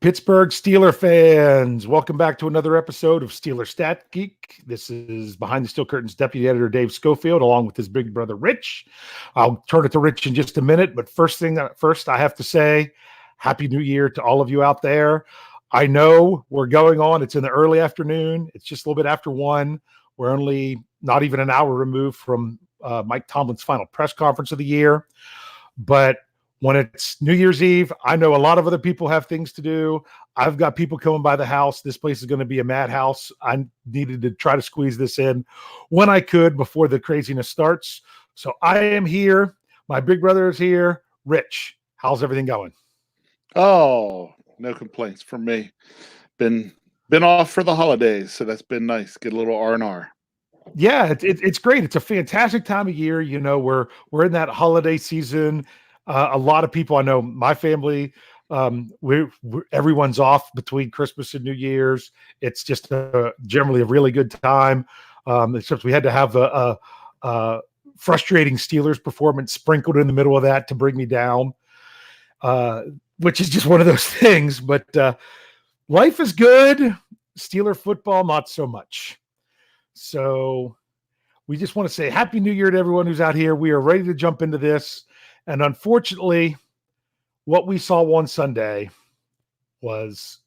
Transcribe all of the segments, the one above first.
Pittsburgh Steeler fans, welcome back to another episode of Steelers Stat Geek. This is Behind the Steel Curtain's deputy editor, Dave Schofield, along with his big brother, Rich. I'll turn it to Rich in just a minute, but first, I have to say, Happy New Year to all of you out there. I know we're going on. It's in the early afternoon. It's just a little bit after 1. We're only not even an hour removed from Mike Tomlin's final press conference of the year. But when it's New Year's Eve, I know a lot of other people have things to do. I've got people coming by the house. This place is going to be a madhouse. I needed to try to squeeze this in when I could before the craziness starts. So I am here. My big brother is here. Rich, how's everything going? Oh, no complaints from me. Been off for the holidays, so that's been nice. Get a little R&R. Yeah, it's great. It's a fantastic time of year. You know, we're in that holiday season. A lot of people, I know my family, everyone's off between Christmas and New Year's. It's just generally a really good time. Except we had to have a frustrating Steelers performance sprinkled in the middle of that to bring me down, which is just one of those things. But life is good. Steeler football, not so much. So we just want to say Happy New Year to everyone who's out here. We are ready to jump into this. And unfortunately, what we saw on Sunday was,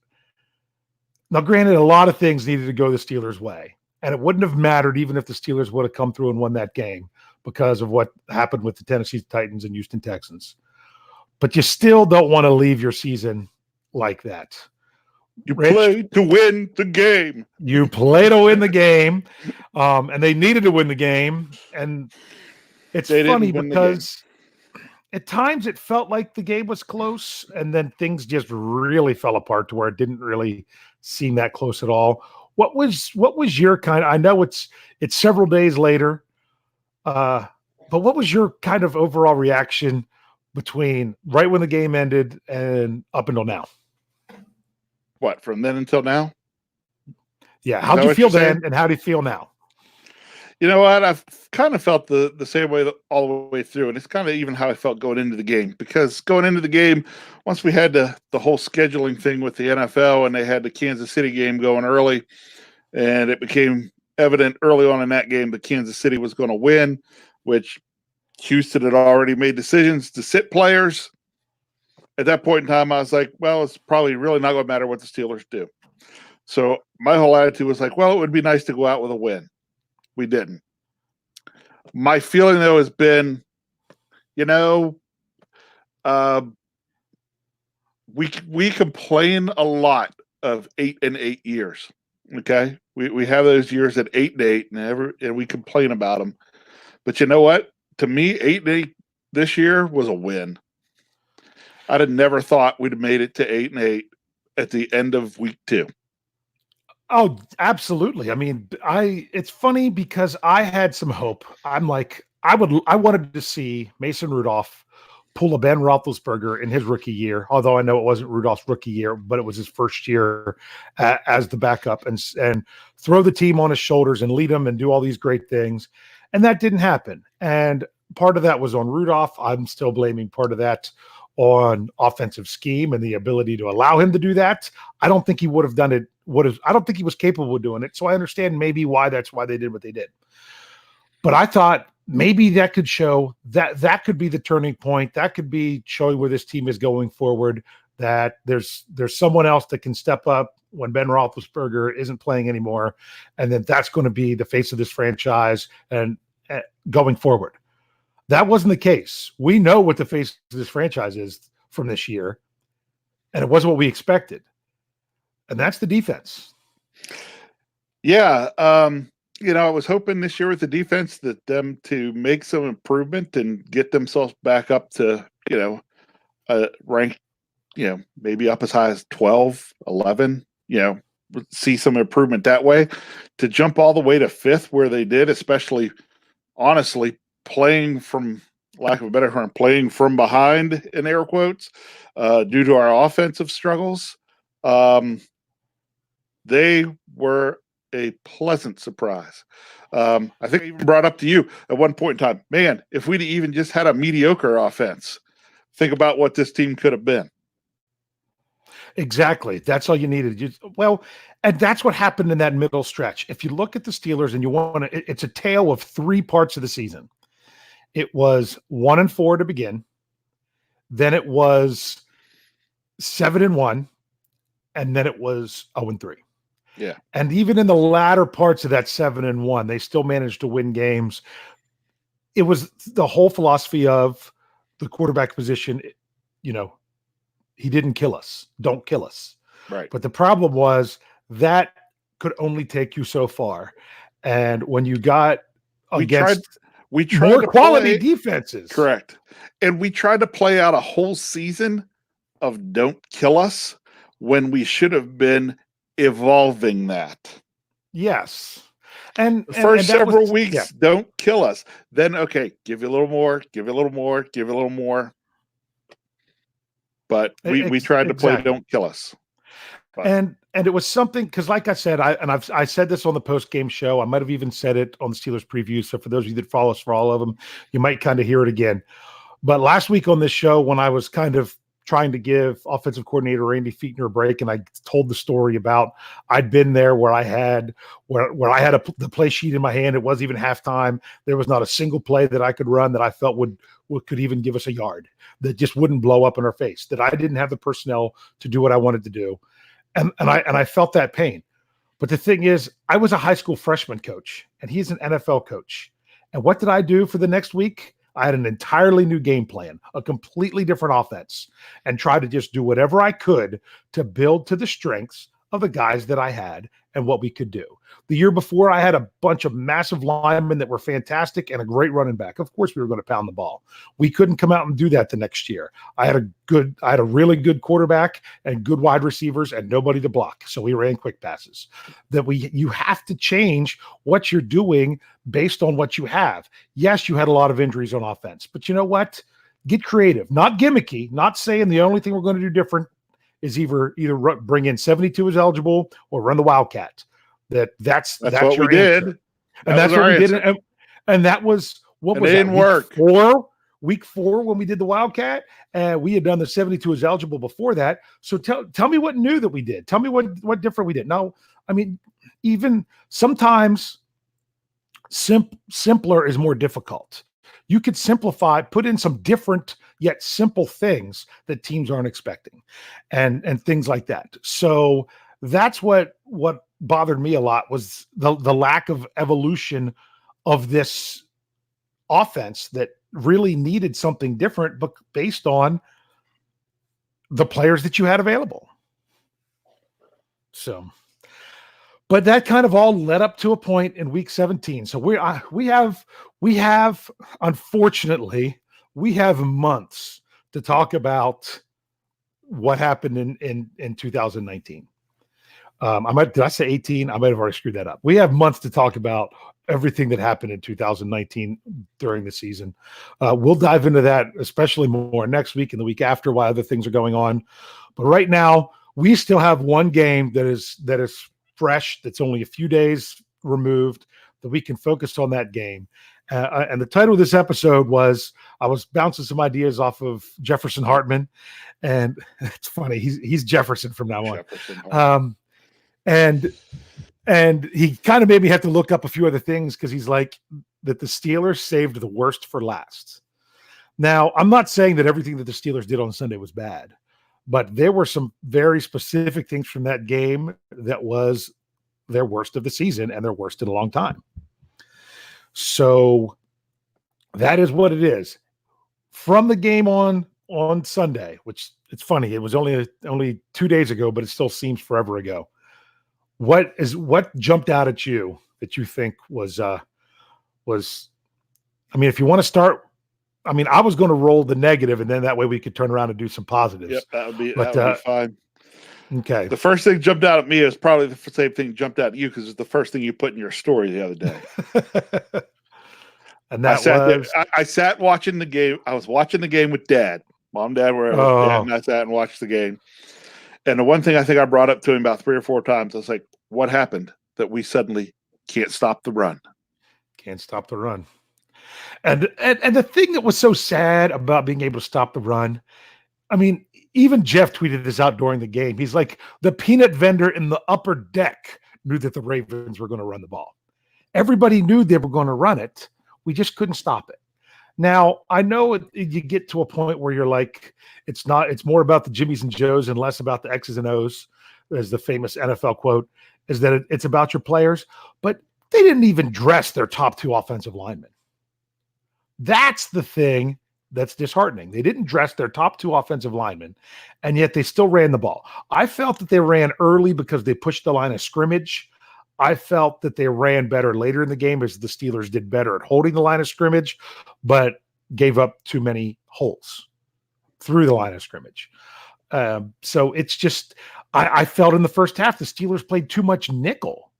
now granted, a lot of things needed to go the Steelers' way. And it wouldn't have mattered even if the Steelers would have come through and won that game because of what happened with the Tennessee Titans and Houston Texans. But you still don't want to leave your season like that. You play to win the game. You play to win the game. And they needed to win the game. And it's funny because at times it felt like the game was close, and then things just really fell apart to where it didn't really seem that close at all. What was your kind of, I know it's several days later, but what was your kind of overall reaction between right when the game ended and up until now? What, from then until now? Yeah. How'd you feel then, and how do you feel now? You know what? I've kind of felt the same way all the way through, and it's kind of even how I felt going into the game. Because going into the game, once we had the whole scheduling thing with the NFL, and they had the Kansas City game going early, and it became evident early on in that game that Kansas City was going to win, which Houston had already made decisions to sit players. At that point in time, I was like, well, it's probably really not going to matter what the Steelers do. So my whole attitude was like, well, it would be nice to go out with a win. We didn't. My feeling, though, has been, we complain a lot of 8 and 8 years. Okay, we have those years at 8 and 8, and we complain about them. But you know what? To me, 8 and 8 this year was a win. I'd have never thought we'd have made it to 8 and 8 at the end of week 2. Oh, absolutely. I mean, it's funny because I had some hope. I'm like, I wanted to see Mason Rudolph pull a Ben Roethlisberger in his rookie year, although I know it wasn't Rudolph's rookie year, but it was his first year as the backup, and throw the team on his shoulders and lead them and do all these great things. And that didn't happen. And part of that was on Rudolph. I'm still blaming part of that on offensive scheme and the ability to allow him to do that. I don't think he would have done it. I don't think he was capable of doing it. So I understand maybe why they did what they did. But I thought maybe that could show that could be the turning point. That could be showing where this team is going forward, that there's someone else that can step up when Ben Roethlisberger isn't playing anymore. And then that's going to be the face of this franchise and going forward. That wasn't the case. We know what the face of this franchise is from this year, and it wasn't what we expected. And that's the defense. Yeah. I was hoping this year with the defense that them to make some improvement and get themselves back up to, rank, maybe up as high as 12, 11, see some improvement that way. To jump all the way to 5th where they did, especially, honestly, playing from, lack of a better term, playing from behind in air quotes, due to our offensive struggles. They were a pleasant surprise. I think I even brought up to you at one point in time, man, if we'd even just had a mediocre offense, think about what this team could have been. Exactly. That's all you needed. Well, and that's what happened in that middle stretch. If you look at the Steelers and you want to, it's a tale of three parts of the season. It was 1-4 to begin. Then it was 7-1, and then it was 0-3. Yeah. And even in the latter parts of that 7-1, they still managed to win games. It was the whole philosophy of the quarterback position. He didn't kill us. Don't kill us. Right. But the problem was that could only take you so far. And when you got we against tried more to quality defenses. Correct. And we tried to play out a whole season of don't kill us when we should have been evolving that. Yes. And the first several weeks, don't kill us. Then, okay, give you a little more, give you a little more, give you a little more. But we tried to play don't kill us. But. And it was something, because like I said, I said this on the post-game show. I might have even said it on the Steelers preview. So for those of you that follow us for all of them, you might kind of hear it again. But last week on this show, when I was kind of trying to give offensive coordinator Randy Fichtner a break, and I told the story about I'd been there where I had the play sheet in my hand. It wasn't even halftime. There was not a single play that I could run that I felt could even give us a yard, that just wouldn't blow up in our face, that I didn't have the personnel to do what I wanted to do. And I felt that pain. But the thing is, I was a high school freshman coach, and he's an NFL coach. And what did I do for the next week? I had an entirely new game plan, a completely different offense, and tried to just do whatever I could to build to the strengths of the guys that I had and what we could do. The year before, I had a bunch of massive linemen that were fantastic and a great running back. Of course, we were going to pound the ball. We couldn't come out and do that the next year. I had a really good quarterback and good wide receivers and nobody to block. So we ran quick passes. You have to change what you're doing based on what you have. Yes, you had a lot of injuries on offense, but you know what? Get creative, not gimmicky, not saying the only thing we're going to do different is either bring in 72 as eligible or run the Wildcat. That's what we did. And that's what we did. And that was what was it didn't work. Week 4 when we did the Wildcat, and we had done the 72 as eligible before that. So tell me what new that we did. Tell me what different we did. No, I mean, even sometimes simpler is more difficult. You could simplify, put in some different yet simple things that teams aren't expecting, and things like that. So that's what bothered me a lot, was the lack of evolution of this offense that really needed something different, but based on the players that you had available. So, but that kind of all led up to a point in week 17. So we have, unfortunately, we have months to talk about what happened in 2019. Did I say 18? I might have already screwed that up. We have months to talk about everything that happened in 2019 during the season. We'll dive into that, especially more next week and the week after, while other things are going on. But right now, we still have one game that is fresh, that's only a few days removed, that we can focus on that game. And the title of this episode was, I was bouncing some ideas off of Jefferson Hartman, and it's funny, he's Jefferson from now on. And he kind of made me have to look up a few other things, because he's like that the Steelers saved the worst for last. Now, I'm not saying that everything that the Steelers did on Sunday was bad, but there were some very specific things from that game that was their worst of the season and their worst in a long time. So that is what it is. From the game on Sunday, which it's funny, it was only 2 days ago, but it still seems forever ago. What jumped out at you that you think was, I mean, if you want to start, I mean, I was going to roll the negative, and then that way we could turn around and do some positives. Yep, that would be fine. Okay. The first thing jumped out at me is probably the same thing jumped out at you, because it's the first thing you put in your story the other day. And that I sat watching the game. I was watching the game with Dad. Mom and Dad were Dad and I sat and watched the game. And the one thing I think I brought up to him about 3 or 4 times, I was like, what happened that we suddenly can't stop the run? Can't stop the run. And the thing that was so sad about being able to stop the run, I mean, even Jeff tweeted this out during the game. He's like, the peanut vendor in the upper deck knew that the Ravens were going to run the ball. Everybody knew they were going to run it. We just couldn't stop it. Now, I know you get to a point where you're like, it's more about the Jimmies and Joes and less about the X's and O's, as the famous NFL quote, is that it's about your players. But they didn't even dress their top 2 offensive linemen. That's the thing that's disheartening. They didn't dress their top 2 offensive linemen, and yet they still ran the ball. I felt that they ran early because they pushed the line of scrimmage. I felt that they ran better later in the game as the Steelers did better at holding the line of scrimmage, but gave up too many holes through the line of scrimmage. So it's just, I felt in the first half, the Steelers played too much nickel.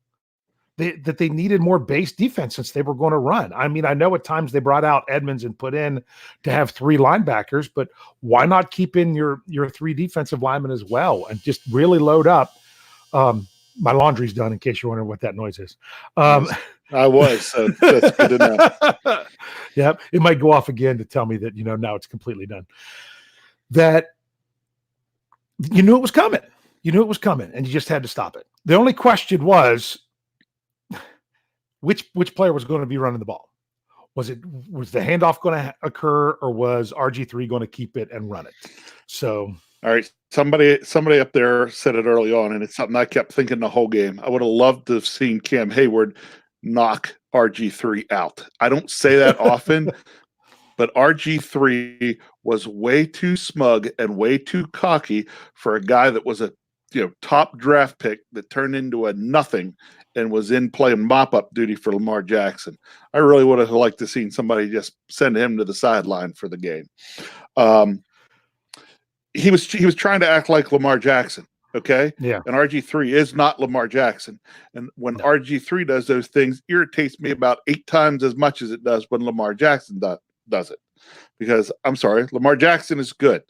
That they needed more base defense since they were going to run. I mean, I know at times they brought out Edmonds and put in to have 3 linebackers, but why not keep in your 3 defensive linemen as well and just really load up? My laundry's done, in case you're wondering what that noise is. I was, so that's good enough. Yeah, it might go off again to tell me that, now it's completely done. That you knew it was coming. You knew it was coming, and you just had to stop it. The only question was, which player was going to be running the ball? Was the handoff going to occur, or was RG3 going to keep it and run it? So, all right, somebody up there said it early on, and it's something I kept thinking the whole game. I would have loved to have seen Cam Hayward knock RG3 out. I don't say that often, but RG3 was way too smug and way too cocky for a guy that was a top draft pick that turned into a nothing and was in playing mop-up duty for Lamar Jackson. I really would have liked to seen somebody just send him to the sideline for the game. He was trying to act like Lamar Jackson, okay? Yeah. And RG3 is not Lamar Jackson. And when RG3 does those things, irritates me about 8 times as much as it does when Lamar Jackson does it. Because, I'm sorry, Lamar Jackson is good,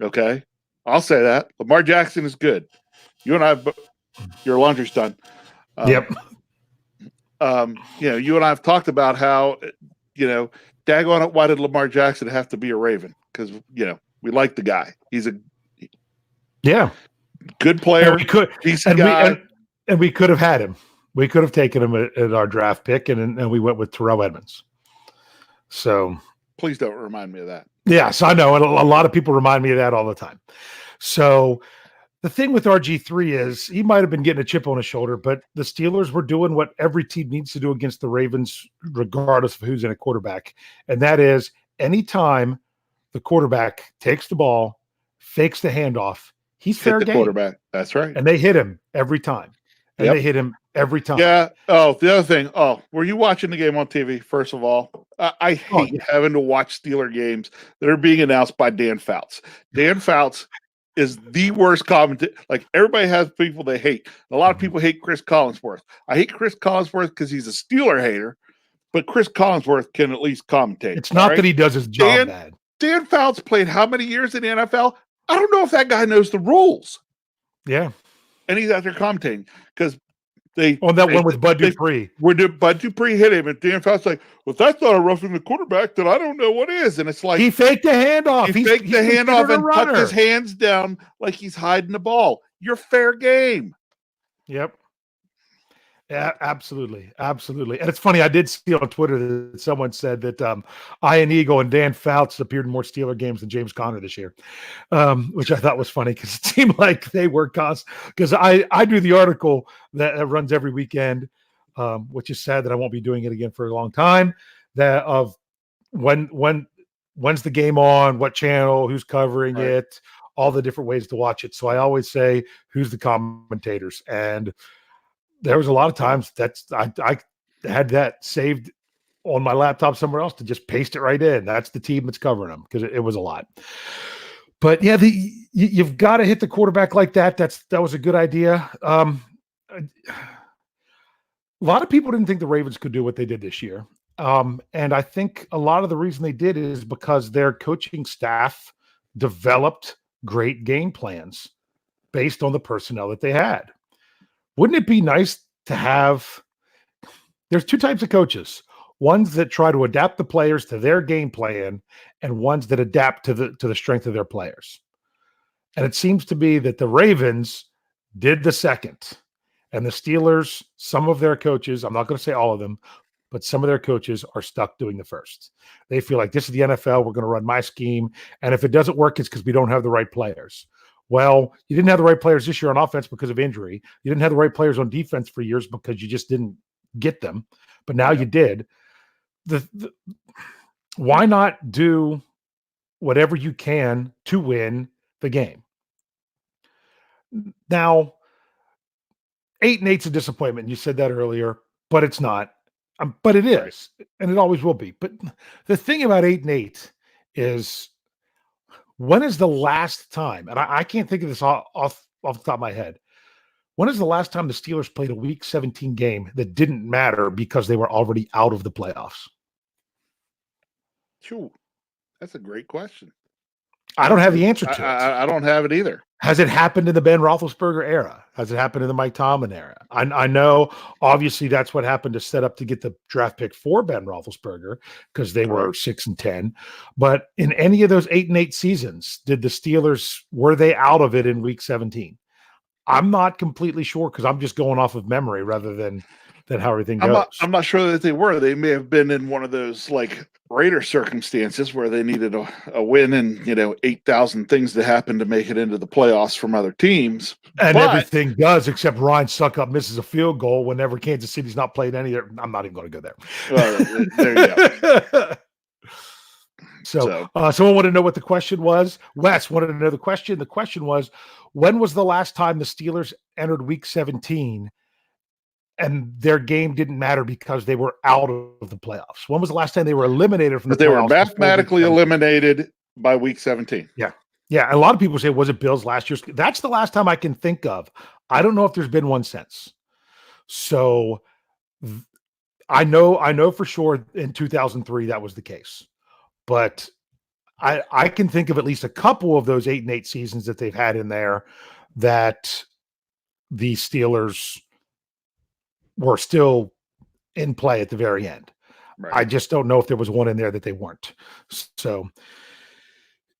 okay? I'll say that. Lamar Jackson is good. You and I, your laundry's done. Yep. You and I have talked about how, daggone it, why did Lamar Jackson have to be a Raven? Because, we like the guy. He's a good player. We could, decent guy. And we could have had him. We could have taken him at our draft pick, and we went with Terrell Edmonds. So please don't remind me of that. Yes, I know. And a lot of people remind me of that all the time. So the thing with RG3 is he might have been getting a chip on his shoulder, but the Steelers were doing what every team needs to do against the Ravens, regardless of who's in a quarterback. And that is anytime the quarterback takes the ball, fakes the handoff, he's fair game. Quarterback. That's right. And they hit him every time. And they hit him every time. Yeah. Oh, the other thing. Oh, were you watching the game on TV, first of all? I hate having to watch Steeler games that are being announced by Dan Fouts. Dan Fouts is the worst commentator. Like, everybody has people they hate. A lot of people hate Chris Collinsworth. I hate Chris Collinsworth because he's a Steeler hater, but Chris Collinsworth can at least commentate. It's not that he does his job bad. Dan Fouts played how many years in the NFL? I don't know if that guy knows the rules. Yeah. And he's out there commentating because one with Bud Dupree. Where Bud Dupree hit him, and Dan Fouts like, well, if that's not a roughing the quarterback, then I don't know what is. And it's like he faked the handoff. He faked the handoff and tucked his hands down like he's hiding the ball. You're fair game. Yep. Yeah, absolutely. Absolutely. And it's funny, I did see on Twitter that someone said that Ian Eagle and Dan Fouts appeared in more Steeler games than James Conner this year, which I thought was funny because it seemed like they were constant. Because I do the article that runs every weekend, which is sad that I won't be doing it again for a long time, that of when's the game on, what channel, who's covering it, all the different ways to watch it. So I always say, who's the commentators? And there was a lot of times I had that saved on my laptop somewhere else to just paste it right in. That's the team that's covering them because it was a lot. But yeah, you've got to hit the quarterback like that. That was a good idea. A lot of people didn't think the Ravens could do what they did this year. And I think a lot of the reason they did is because their coaching staff developed great game plans based on the personnel that they had. Wouldn't it be nice to have – there's 2 types of coaches, ones that try to adapt the players to their game plan and ones that adapt to the strength of their players. And it seems to be that the Ravens did the second. And the Steelers, some of their coaches, I'm not going to say all of them, but some of their coaches are stuck doing the first. They feel like this is the NFL. We're going to run my scheme. And if it doesn't work, it's because we don't have the right players. Well, you didn't have the right players this year on offense because of injury. You didn't have the right players on defense for years because you just didn't get them. But now you did. Why not do whatever you can to win the game? Now, 8-8's a disappointment. You said that earlier, but it's not. But it is, and it always will be. But the thing about 8-8 is, when is the last time, and I can't think of this off the top of my head, when is the last time the Steelers played a Week 17 game that didn't matter because they were already out of the playoffs? Sure. That's a great question. I don't have the answer to it. I don't have it either. Has it happened in the Ben Roethlisberger era? Has it happened in the Mike Tomlin era? I know, obviously, that's what happened to set up to get the draft pick for Ben Roethlisberger because they were 6-10. But in any of those 8-8 seasons, did the Steelers, were they out of it in Week 17? I'm not completely sure because I'm just going off of memory rather than how everything goes. I'm not sure that they were. They may have been in one of those like Raider circumstances where they needed a win and 8,000 things to happen to make it into the playoffs from other teams. And everything does except Ryan Suckup misses a field goal whenever Kansas City's not played any. I'm not even going to go there. Well, there you go. So someone wanted to know what the question was. Wes wanted to know the question. The question was, when was the last time the Steelers entered Week 17 and their game didn't matter because they were out of the playoffs? When was the last time they were eliminated from the playoffs? They were mathematically eliminated by Week 17. Yeah. Yeah. A lot of people say, was it Bills last year? That's the last time I can think of. I don't know if there's been one since. So I know for sure in 2003 that was the case. But I can think of at least a couple of those 8-8 seasons that they've had in there that the Steelers were still in play at the very end. Right. I just don't know if there was one in there that they weren't. So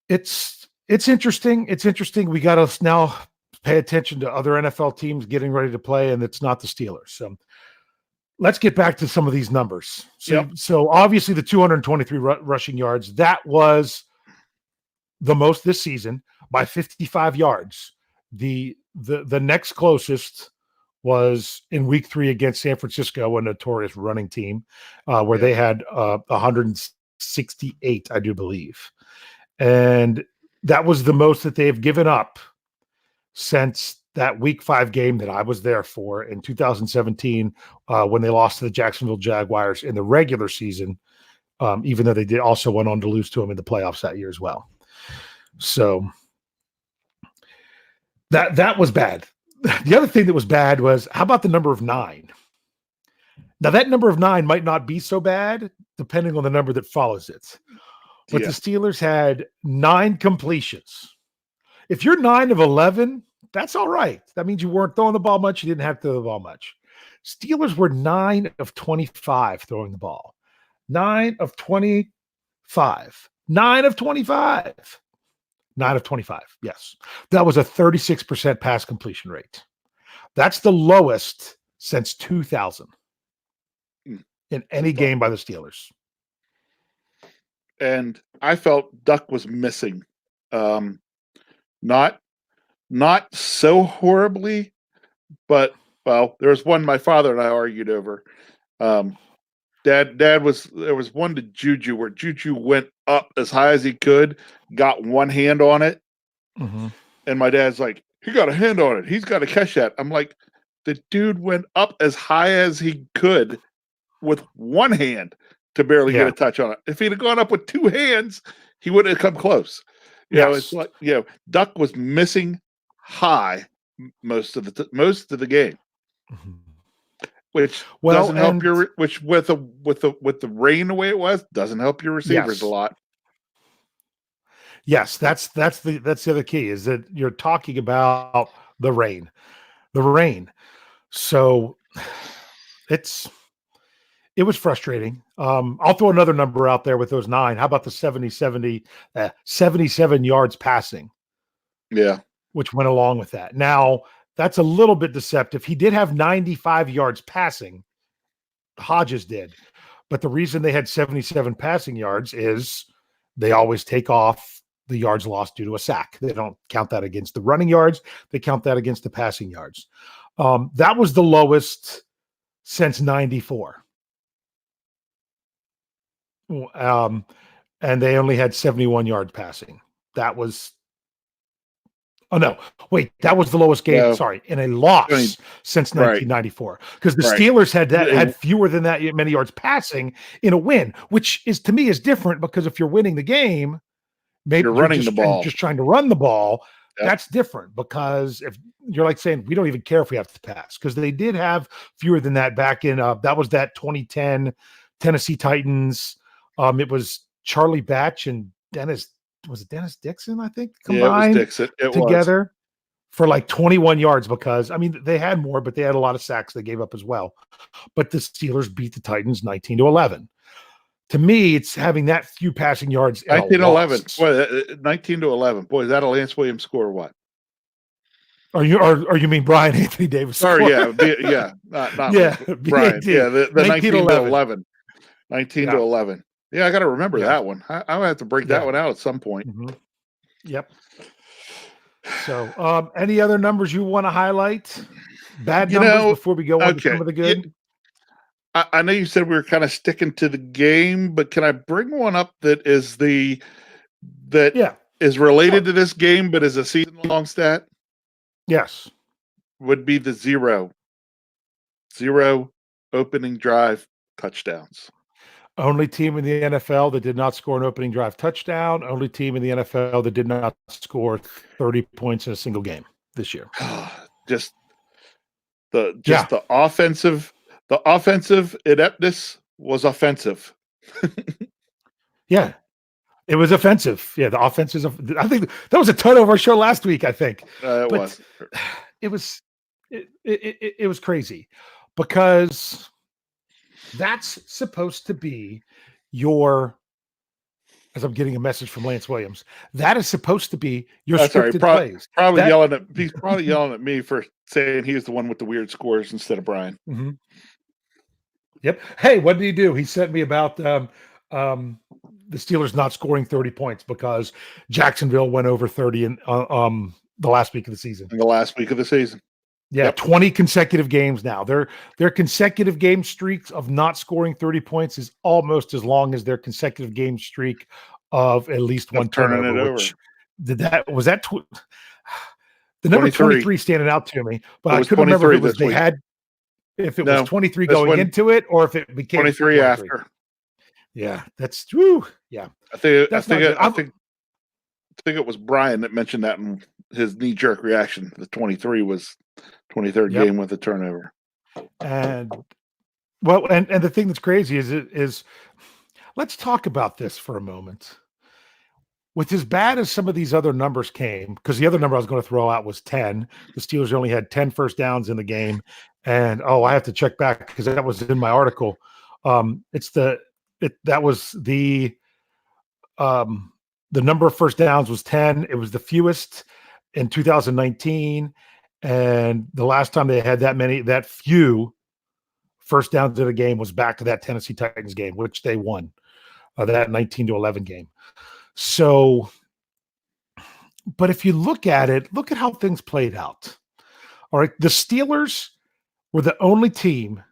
it's interesting. It's interesting. We got to now pay attention to other NFL teams getting ready to play, and it's not the Steelers. So let's get back to some of these numbers. So obviously the 223 rushing yards, that was the most this season by 55 yards. The next closest was in Week 3 against San Francisco, a notorious running team, where they had 168, I do believe. And that was the most that they've given up since that Week 5 game that I was there for in 2017, when they lost to the Jacksonville Jaguars in the regular season, even though they did also went on to lose to them in the playoffs that year as well. So that was bad. The other thing that was bad was, how about the number of 9? Now, that number of 9 might not be so bad, depending on the number that follows it. But the Steelers had 9 completions. If you're 9 of 11, that's all right. That means you weren't throwing the ball much. You didn't have to throw the ball much. Steelers were 9 of 25 throwing the ball. 9 of 25. 9 of 25. 9 of 25. Yes. That was a 36% pass completion rate. That's the lowest since 2000 in any game by the Steelers. And I felt Duck was missing. Not so horribly, but there was one my father and I argued over. There was one to Juju where Juju went up as high as he could, got one hand on it, and my dad's like, he got a hand on it. He's got to catch that. I'm like, the dude went up as high as he could with one hand to barely get a touch on it. If he'd have gone up with 2 hands, he wouldn't have come close. It's like, Duck was missing high most of the game, which doesn't help your with the rain the way it was, doesn't help your receivers a lot. Yes, that's the other key, is that you're talking about the rain. So it was frustrating. I'll throw another number out there with those 9. How about the 77 yards passing? Yeah. which went along with that. Now, that's a little bit deceptive. He did have 95 yards passing. Hodges did. But the reason they had 77 passing yards is they always take off the yards lost due to a sack. They don't count that against the running yards. They count that against the passing yards. That was the lowest since 94. And they only had 71 yards passing. That was that was the lowest game. No. Sorry, in a loss since 1994, because the Steelers had fewer than that many yards passing in a win, which is to me is different because if you're winning the game, maybe you're running the ball, just trying to run the ball. Yep. That's different because if you're like saying we don't even care if we have to pass, because they did have fewer than that back in that was that 2010 Tennessee Titans. It was Charlie Batch and Dennis Dixon, I think, combined together for like 21 yards because, I mean, they had more, but they had a lot of sacks they gave up as well. But the Steelers beat the Titans 19-11. To me, it's having that few passing yards. 19-11. Boy, 19-11. Boy, is that a Lance Williams score or what? Or you mean Brian Anthony Davis? Sorry, not Brian. Yeah, the 19-11. 19-11. Yeah, I got to remember that one. I'm going to have to break that one out at some point. Mm-hmm. Yep. So, any other numbers you want to highlight? Bad numbers before we go on to some of the good? I know you said we were kind of sticking to the game, but can I bring one up that is is related to this game, but is a season-long stat? Yes. Would be the zero opening drive touchdowns. Only team in the NFL that did not score an opening drive touchdown. Only team in the NFL that did not score 30 points in a single game this year. Just the offensive ineptness was offensive. Yeah, it was offensive. Yeah, the offense is. I think that was a title of our show last week. I think it was crazy because that's supposed to be your. As I'm getting a message from Lance Williams, that is supposed to be your scripted plays. He's probably yelling at me for saying he's the one with the weird scores instead of Brian. Mm-hmm. Yep. Hey, what did he do? He sent me about the Steelers not scoring 30 points because Jacksonville went over 30 in the last week of the season. Yeah, yep. 20 consecutive games now. Their consecutive game streaks of not scoring 30 points is almost as long as their consecutive game streak of at least one turnover. The number 23 standing out to me, but I couldn't remember if it was 23 going into it or if it became 23 after. Yeah, that's true. Yeah, I think it was Brian that mentioned that in his knee-jerk reaction. The 23 was 23rd game with a turnover. And the thing that's crazy is let's talk about this for a moment. With as bad as some of these other numbers came, because the other number I was going to throw out was 10. The Steelers only had 10 first downs in the game. And I have to check back because that was in my article. The number of first downs was 10. It was the fewest in 2019. And the last time they had that few first downs in a game was back to that Tennessee Titans game, which they won, that 19-11 game. So, but if you look at it, look at how things played out. All right. The Steelers were the only team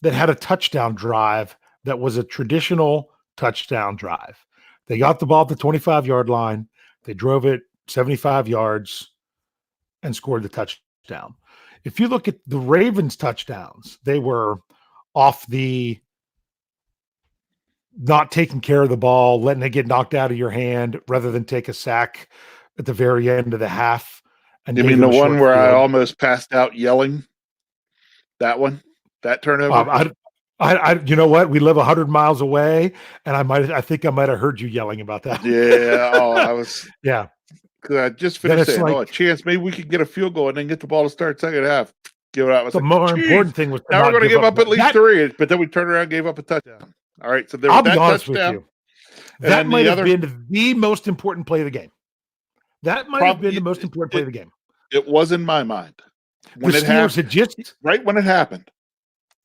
that had a touchdown drive that was a traditional touchdown drive. They got the ball at the 25-yard line. They drove it 75 yards and scored the touchdown. If you look at the Ravens touchdowns, they were off the not taking care of the ball, letting it get knocked out of your hand rather than take a sack at the very end of the half. And you mean the one where I almost passed out yelling? That one? That turnover? You know what? We live 100 miles away, and I think I might have heard you yelling about that. Yeah. I was. Yeah. I just finished saying, a chance. Maybe we could get a field goal and then get the ball to start second half. Give it out. The more important thing was now we're going to give up at least 3, but then we turned around and gave up a touchdown. All right. So there was that touchdown. That might have been the most important play of the game. That might have been the most important play of the game. It was in my mind. When the Steelers had just right when it happened.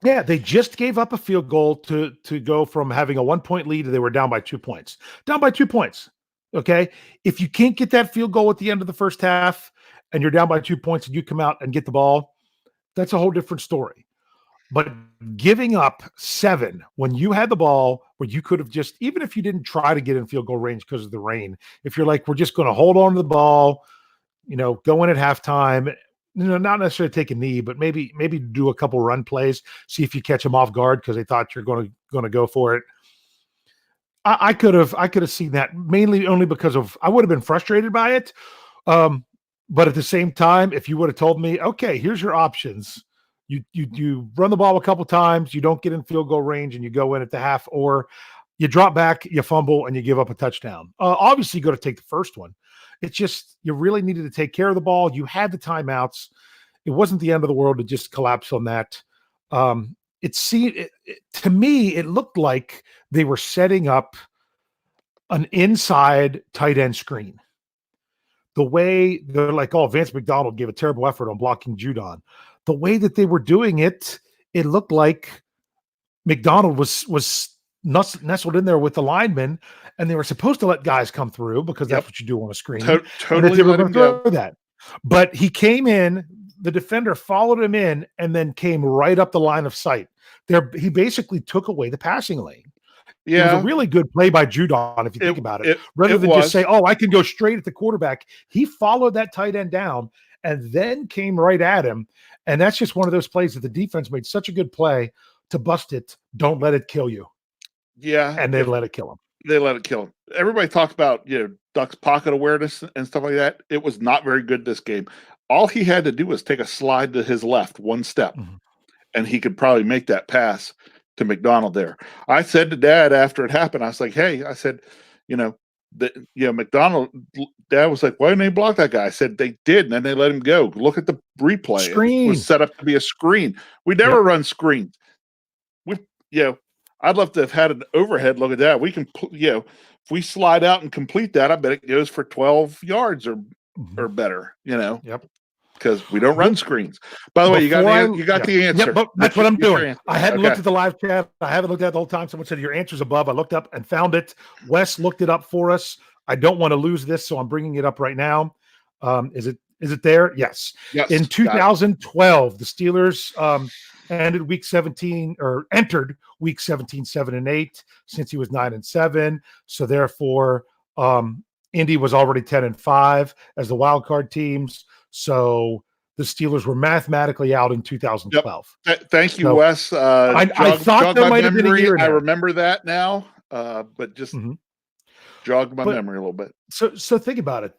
Yeah, they just gave up a field goal to go from having a 1-point lead to they were down by 2 points. Down by 2 points. Okay. If you can't get that field goal at the end of the first half and you're down by 2 points and you come out and get the ball, that's a whole different story. But giving up 7 when you had the ball, where you could have just, even if you didn't try to get in field goal range because of the rain, if you're like, we're just going to hold on to the ball, go in at halftime, not necessarily take a knee, but maybe do a couple run plays, see if you catch them off guard because they thought you're going to go for it. I could have seen that, mainly only because of I would have been frustrated by it. But at the same time, if you would have told me, okay, here's your options. You run the ball a couple times, you don't get in field goal range, and you go in at the half, or you drop back, you fumble, and you give up a touchdown. Obviously, you got to take the first one. It's just you really needed to take care of the ball. You had the timeouts. It wasn't the end of the world to just collapse on that. To me, it looked like they were setting up an inside tight end screen. The way they're like, oh, Vance McDonald gave a terrible effort on blocking Judon. The way that they were doing it, it looked like McDonald was nestled in there with the linemen, and they were supposed to let guys come through because that's what you do on a screen. Totally let him go. That. But he came in, the defender followed him in, and then came right up the line of sight. He basically took away the passing lane. Yeah. It was a really good play by Judon, if you think about it. Rather than just say, oh, I can go straight at the quarterback, he followed that tight end down and then came right at him. And that's just one of those plays that the defense made such a good play to bust it. Don't let it kill you. Yeah. And they let it kill him. They let it kill him. Everybody talks about, Duck's pocket awareness and stuff like that. It was not very good this game. All he had to do was take a slide to his left, one step, and he could probably make that pass to McDonald there. I said to Dad after it happened, I was like, hey, I said, McDonald, Dad was like, why didn't they block that guy? I said, they did, and then they let him go. Look at the replay. Screen. It was set up to be a screen. We never run screens. I'd love to have had an overhead look at that. We can, if we slide out and complete that, I bet it goes for 12 yards or better, Yep. Because we don't run screens. By the way, you got the answer. Yep, that's what I'm doing. I hadn't looked at the live chat. I haven't looked at it the whole time. Someone said your answer's above. I looked up and found it. Wes looked it up for us. I don't want to lose this, so I'm bringing it up right now. Is it there? Yes. In 2012, the Steelers entered week 17 7-8 since he was 9-7. So therefore, Indy was already 10-5 as the wild card teams. So the Steelers were mathematically out in 2012. Yep. Thank you, Wes. I thought there might have been a year. I remember that now, but just jogged my memory a little bit. So think about it.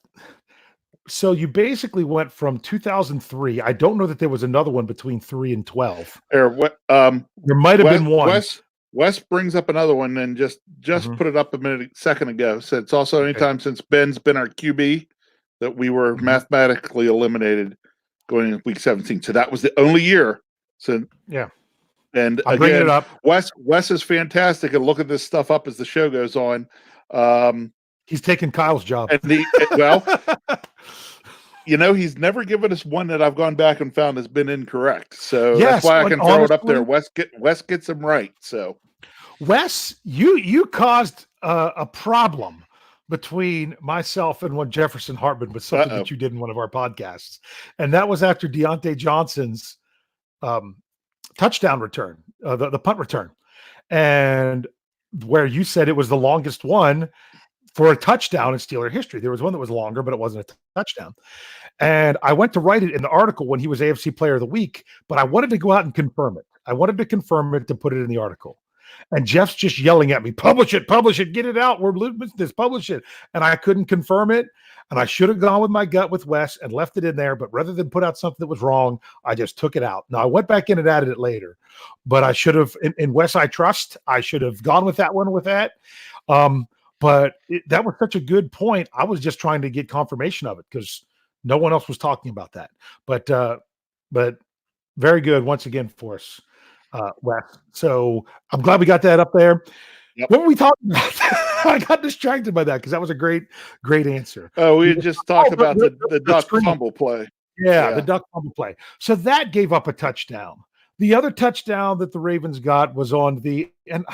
So you basically went from 2003. I don't know that there was another one between 3 and 12. There might have been one. Wes brings up another one and just put it up a second ago. So it's also anytime since Ben's been our QB that we were mathematically eliminated going into week 17. So that was the only year. So yeah. And I'm bringing it up. Wes is fantastic and looking this stuff up as the show goes on. He's taking Kyle's job. And he's never given us one that I've gone back and found has been incorrect. So that's why I can throw it up there. Wes gets them right. So Wes, you caused a problem between myself and one Jefferson Hartman with something that you did in one of our podcasts. And that was after Deontay Johnson's touchdown return, the punt return. And where you said it was the longest one for a touchdown in Steeler history. There was one that was longer, but it wasn't a touchdown. And I went to write it in the article when he was AFC Player of the Week, but I wanted to go out and confirm it. I wanted to confirm it to put it in the article. And Jeff's just yelling at me, publish it, get it out. We're losing this, publish it. And I couldn't confirm it. And I should have gone with my gut with Wes and left it in there. But rather than put out something that was wrong, I just took it out. Now I went back in and added it later. But I should have, in Wes I trust, I should have gone with that one with that. But that was such a good point. I was just trying to get confirmation of it because no one else was talking about that. But very good once again for us, Wes. So I'm glad we got that up there. Yep. What were we talking about? I got distracted by that because that was a great answer. Oh, we had just talked about the duck screen. fumble play. Yeah, the duck fumble play. So that gave up a touchdown. The other touchdown that the Ravens got was on and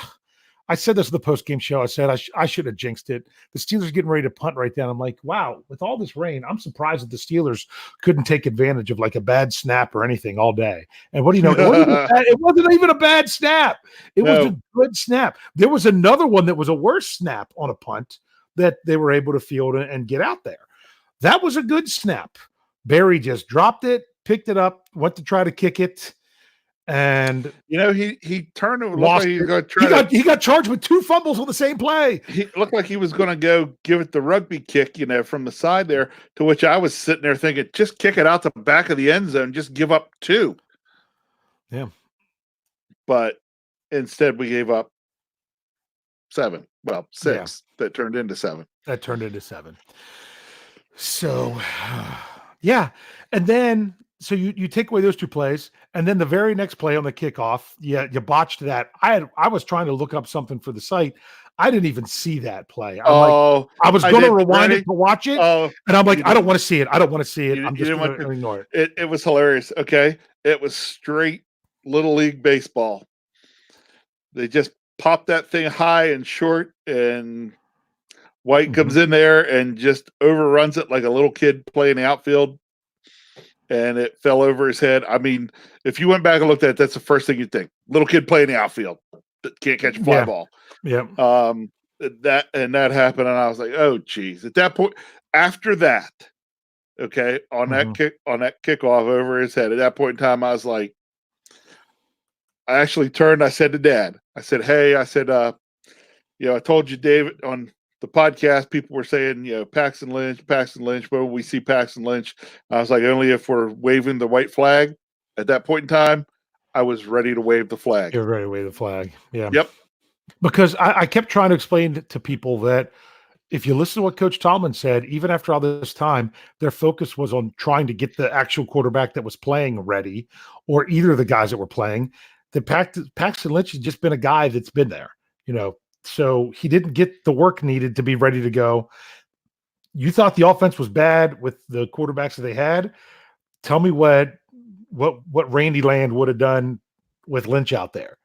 I said this in the post-game show. I said I should have jinxed it. The Steelers are getting ready to punt right down. I'm like, wow, with all this rain, I'm surprised that the Steelers couldn't take advantage of like a bad snap or anything all day. And what do you know? It wasn't even a bad snap. It was a good snap. There was another one that was a worse snap on a punt that they were able to field and get out there. That was a good snap. Barry just dropped it, picked it up, went to try to kick it. And he turned it. Lost it. He got charged with 2 fumbles on the same play. He looked like he was going to go give it the rugby kick, from the side there. To which I was sitting there thinking, just kick it out the back of the end zone, just give up 2. Yeah, but instead we gave up 7. Well, 6 that turned into 7. So, yeah, and then. So you take away those 2 plays, and then the very next play on the kickoff, you botched that. I was trying to look up something for the site. I didn't even see that play. I was going to rewind it to watch it, and I'm like, I don't want to see it. I'm just going to ignore it. It was hilarious. Okay, it was straight Little League baseball. They just popped that thing high and short, and White comes in there and just overruns it like a little kid playing the outfield. And it fell over his head. I mean, if you went back and looked at it, that's the first thing you'd think. Little kid playing the outfield that can't catch a fly ball. Yeah. That happened, and I was like, oh, geez. At that point, after that, okay, on that kickoff over his head, at that point in time, I was like, I actually turned. I said to Dad, I said, hey, I told you, David, on the podcast, people were saying, Paxton Lynch. Well, we see Paxton Lynch. I was like, only if we're waving the white flag. At that point in time, I was ready to wave the flag. You're ready to wave the flag. Yeah. Yep. Because I kept trying to explain to people that if you listen to what Coach Tomlin said, even after all this time, their focus was on trying to get the actual quarterback that was playing ready, or either of the guys that were playing. That Paxton Lynch has just been a guy that's been there, So he didn't get the work needed to be ready to go. You thought the offense was bad with the quarterbacks that they had. Tell me what Randy Land would have done with Lynch out there.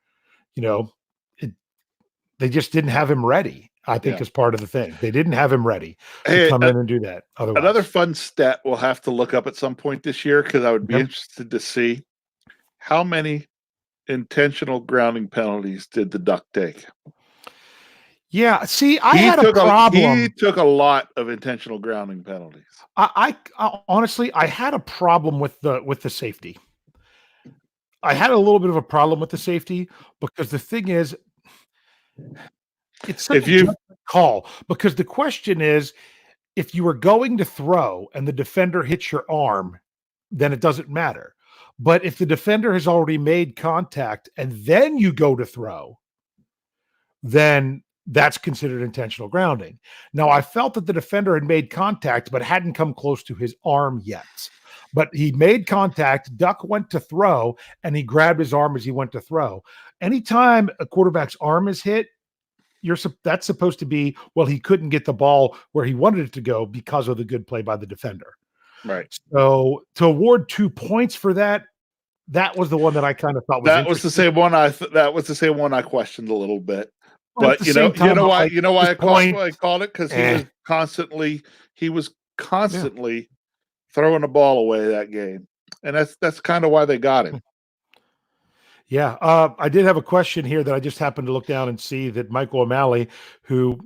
They just didn't have him ready. I think is part of the thing. They didn't have him ready to come in and do that. Otherwise. Another fun stat we'll have to look up at some point this year, because I would be interested to see how many intentional grounding penalties did the Duck take. Yeah, see, I had a problem. He took a lot of intentional grounding penalties. I honestly, I had a problem with the safety. I had a little bit of a problem with the safety because the thing is, it's such a judgment call. Because the question is, if you were going to throw and the defender hits your arm, then it doesn't matter. But if the defender has already made contact and then you go to throw, then that's considered intentional grounding. Now, I felt that the defender had made contact, but hadn't come close to his arm yet. But he made contact, Duck went to throw, and he grabbed his arm as he went to throw. Anytime a quarterback's arm is hit, that's supposed to be, well, he couldn't get the ball where he wanted it to go because of the good play by the defender. Right. So to award 2 points for that was the one that I kind of thought was that was the same one. That was the same one I questioned a little bit. But you know why I called it, because he was constantly throwing the ball away that game, and that's kind of why they got him. Yeah, I did have a question here that I just happened to look down and see that Michael O'Malley, who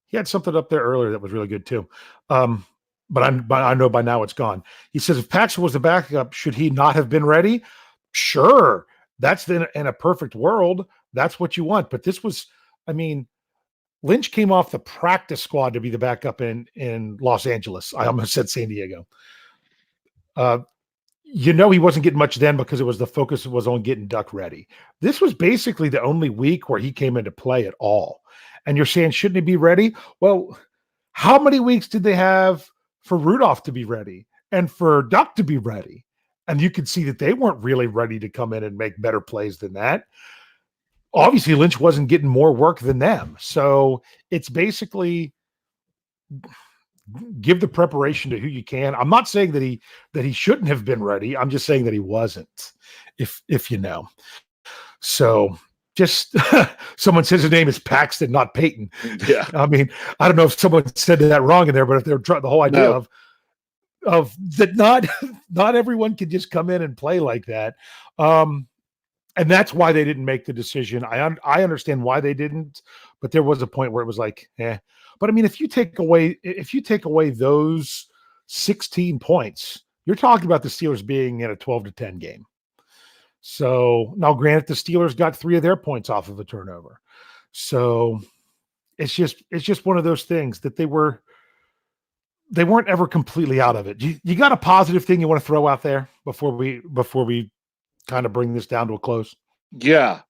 he had something up there earlier that was really good too, but I know by now it's gone. He says if Paxton was the backup, should he not have been ready? Sure, that's in a perfect world. That's what you want. But this was, Lynch came off the practice squad to be the backup in Los Angeles. I almost said San Diego. He wasn't getting much then because the focus was on getting Duck ready. This was basically the only week where he came into play at all. And you're saying, shouldn't he be ready? Well, how many weeks did they have for Rudolph to be ready and for Duck to be ready? And you could see that they weren't really ready to come in and make better plays than that. obviously Lynch wasn't getting more work than them. So it's basically give the preparation to who you can. I'm not saying that he shouldn't have been ready. I'm just saying that he wasn't, if you know. So just someone says his name is Paxton, not Peyton. Yeah. I mean, I don't know if someone said that wrong in there, but if they're the whole idea of that, not everyone can just come in and play like that. And that's why they didn't make the decision. I understand why they didn't, but there was a point where it was like, eh. But I mean, if you take away those 16 points, you're talking about the Steelers being in a 12-10 game. So now, granted, the Steelers got 3 of their points off of a turnover. So it's just one of those things that they weren't ever completely out of it. You got a positive thing you want to throw out there before we kind of bring this down to a close? Yeah.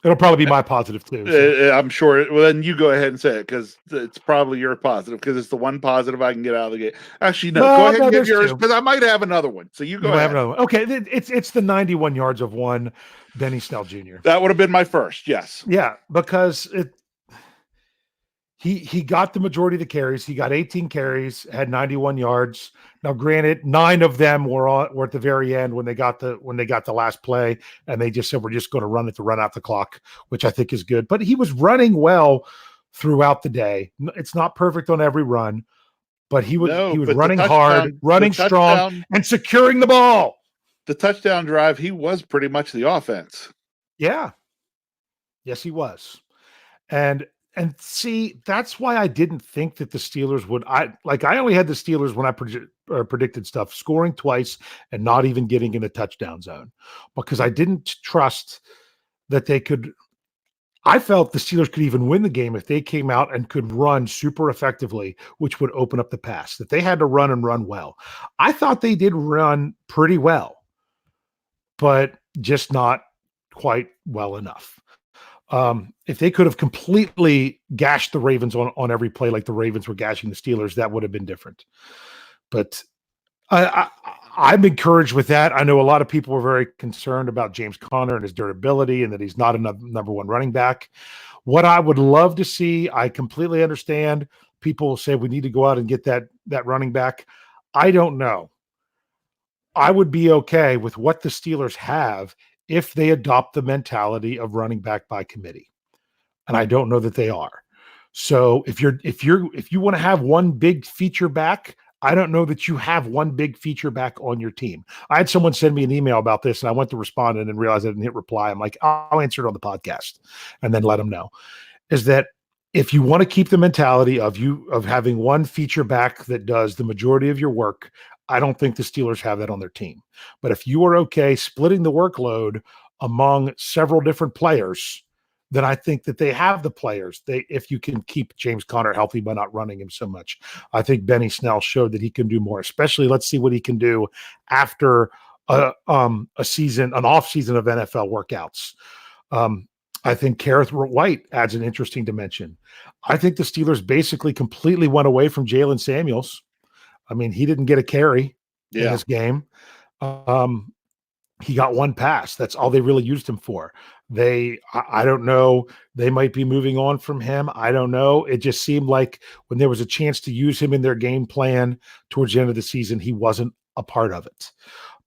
It'll probably be my positive too. So. I'm sure. Well, then you go ahead and say it, because it's probably your positive, because it's the one positive I can get out of the game. Actually, no, go ahead and give yours, because I might have another one. So you go ahead. Have another one. Okay, it's the 91 yards of one Benny Snell Jr. That would have been my first. Yes. Yeah, because he got the majority of the carries. He got 18 carries, had 91 yards. Now, granted, 9 of them were at the very end when they got the last play, and they just said we're just going to run it to run out the clock, which I think is good. But he was running well throughout the day. It's not perfect on every run, but he was running hard, running strong, and securing the ball. The touchdown drive, he was pretty much the offense. Yeah. Yes, he was. And see, that's why I didn't think that the Steelers would. I only had the Steelers when I predicted stuff, scoring twice and not even getting in the touchdown zone, because I didn't trust that they could. I felt the Steelers could even win the game if they came out and could run super effectively, which would open up the pass. That they had to run and run well. I thought they did run pretty well, but just not quite well enough. If they could have completely gashed the Ravens on every play like the Ravens were gashing the Steelers, that would have been different. But I'm encouraged with that. I know a lot of people were very concerned about James Conner and his durability and that he's not a number one running back. What I would love to see, I completely understand. People say we need to go out and get that running back. I don't know. I would be okay with what the Steelers have if they adopt the mentality of running back by committee. And I don't know that they are. So if you want to have one big feature back, I don't know that you have one big feature back on your team. I had someone send me an email about this, and I went to respond and then realized I didn't hit reply. I'm like, I'll answer it on the podcast and then let them know. Is that if you want to keep the mentality of having one feature back that does the majority of your work, I don't think the Steelers have that on their team. But if you are okay splitting the workload among several different players, then I think that they have the players. If you can keep James Conner healthy by not running him so much. I think Benny Snell showed that he can do more, especially let's see what he can do after an off season of NFL workouts. I think Kareth White adds an interesting dimension. I think the Steelers basically completely went away from Jalen Samuels. I mean, he didn't get a carry in this game. He got one pass. That's all they really used him for. I don't know. They might be moving on from him. I don't know. It just seemed like when there was a chance to use him in their game plan towards the end of the season, he wasn't a part of it.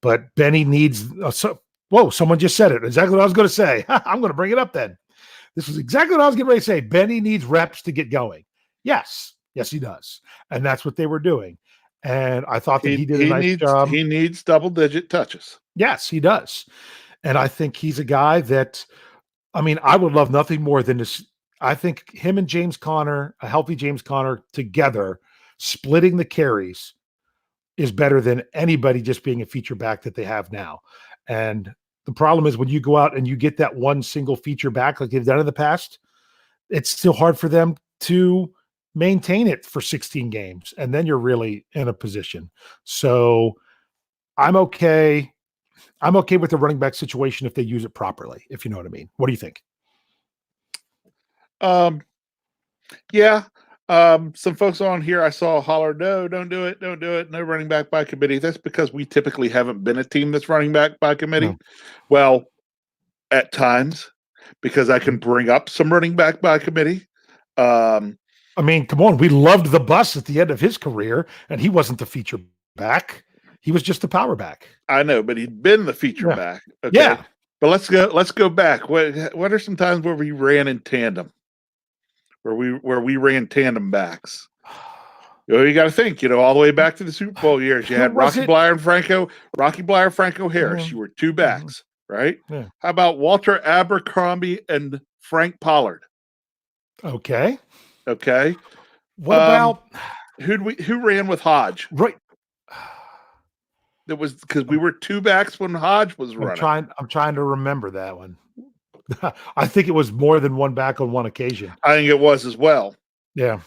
But Benny needs someone just said it. Exactly what I was going to say. I'm going to bring it up then. This is exactly what I was getting ready to say. Benny needs reps to get going. Yes, he does. And that's what they were doing. And I thought that he did a nice job. He needs double-digit touches. Yes, he does. And I think he's a guy that, I mean, I would love nothing more than this. I think him and James Conner, a healthy James Conner together, splitting the carries is better than anybody just being a feature back that they have now. And the problem is when you go out and you get that one single feature back like they've done in the past, it's still hard for them to maintain it for 16 games. And then you're really in a position. So I'm okay. I'm okay with the running back situation if they use it properly, if you know what I mean. What do you think? Yeah. Some folks on here I saw holler, no, don't do it. No running back by committee. That's because we typically haven't been a team that's running back by committee. No. Well, at times because I can bring up some running back by committee. I mean, come on. We loved the bus at the end of his career, and he wasn't the feature back. He was just the power back. I know, but he'd been the feature back. Okay. Yeah. But let's go back. What are some times where we ran in tandem? Where we ran tandem backs? You got to think, all the way back to the Super Bowl years. You had Rocky Bleier, Franco Harris. You were two backs, right? Yeah. How about Walter Abercrombie and Frank Pollard? Okay. What about who ran with Hodge? Right. That was because we were two backs when Hodge was running. I'm trying to remember that one. I think it was more than one back on one occasion. I think it was as well. Yeah.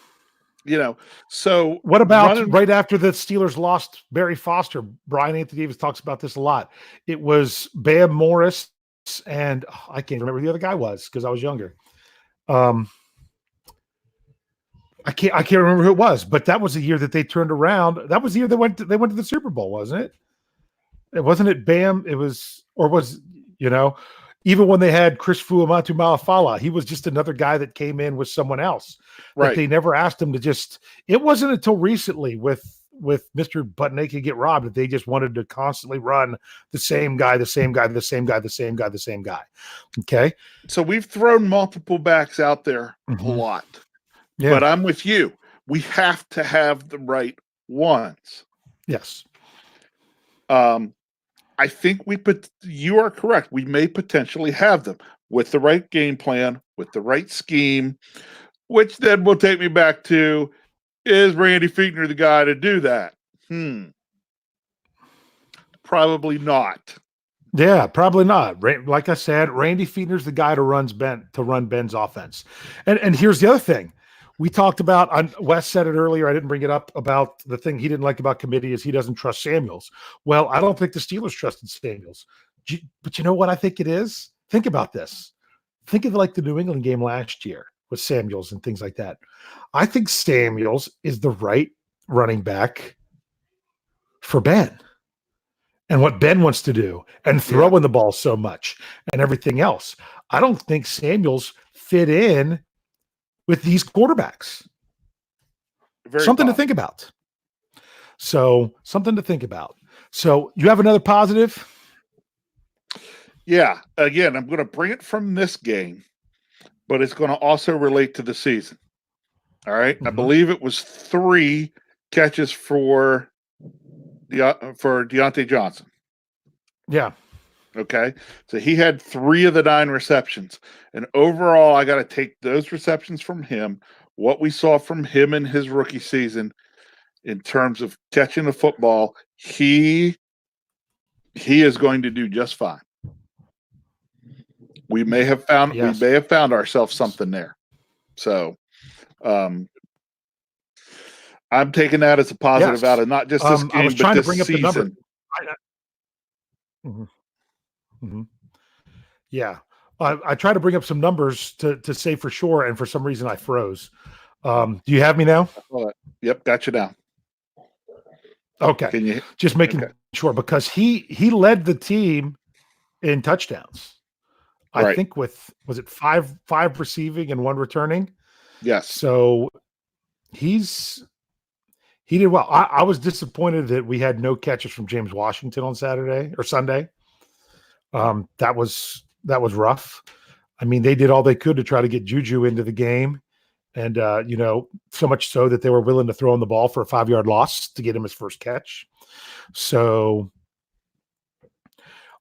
So what about right after the Steelers lost Barry Foster? Brian Anthony Davis talks about this a lot. It was Bam Morris and I can't remember who the other guy was because I was younger. I can't remember who it was, but that was the year that they turned around. That was the year they went to the Super Bowl, wasn't it? It wasn't Bam. It was, or was, even when they had Chris Fuamatu Malafala, he was just another guy that came in with someone else. Right. That they never asked him to just, it wasn't until recently with Mr. Butt Naked Get Robbed that they just wanted to constantly run the same guy. Okay. So we've thrown multiple backs out there a lot. Yeah. But I'm with you. We have to have the right ones. Yes. I think you are correct. We may potentially have them with the right game plan, with the right scheme, which then will take me back to, is Randy Fichtner the guy to do that? Probably not. Yeah, probably not. Like I said, Randy Fichtner's the guy to run Ben's offense. And here's the other thing. We talked about, Wes said it earlier, I didn't bring it up, about the thing he didn't like about committee is he doesn't trust Samuels. Well, I don't think the Steelers trusted Samuels. But you know what I think it is? Think about this. Think of like the New England game last year with Samuels and things like that. I think Samuels is the right running back for Ben and what Ben wants to do and throwing the ball so much and everything else. I don't think Samuels fit in with these quarterbacks. Something to think about. So you have another positive? Yeah. Again, I'm going to bring it from this game, but it's going to also relate to the season. All right. I believe it was 3 catches for Deontay Johnson. Yeah. Okay. So he had 3 of the 9 receptions. And overall, I got to take those receptions from him, what we saw from him in his rookie season in terms of catching the football. He is going to do just fine. We may have found ourselves something there. So I'm taking that as a positive out of not just this game, but this season. Yeah. I tried to bring up some numbers to say for sure, and for some reason I froze. Do you have me now? Yep, got you now. Okay. Just making sure, because he led the team in touchdowns. I think was it 5 receiving and 1 returning? Yes. So he did well. I was disappointed that we had no catches from James Washington on Saturday or Sunday. That was rough. I mean, they did all they could to try to get Juju into the game. And, so much so that they were willing to throw him the ball for a 5-yard loss to get him his first catch. So,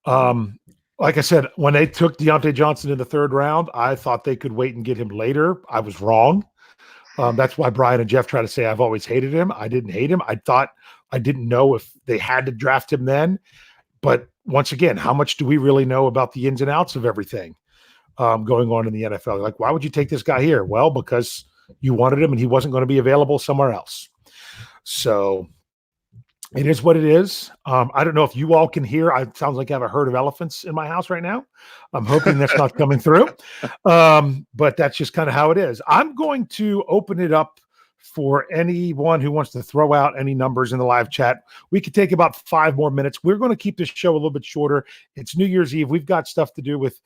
like I said, when they took Deontay Johnson in the 3rd round, I thought they could wait and get him later. I was wrong. That's why Brian and Jeff try to say I've always hated him. I didn't hate him. I didn't know if they had to draft him then. But once again, how much do we really know about the ins and outs of everything going on in the NFL? Like, why would you take this guy here? Well, because you wanted him and he wasn't going to be available somewhere else. So it is what it is. I don't know if you all can hear. It sounds like I have a herd of elephants in my house right now. I'm hoping that's not coming through. But that's just kind of how it is. I'm going to open it up for anyone who wants to throw out any numbers in the live chat. We could take about 5 more minutes. We're going to keep this show a little bit shorter. It's New Year's Eve. We've got stuff to do with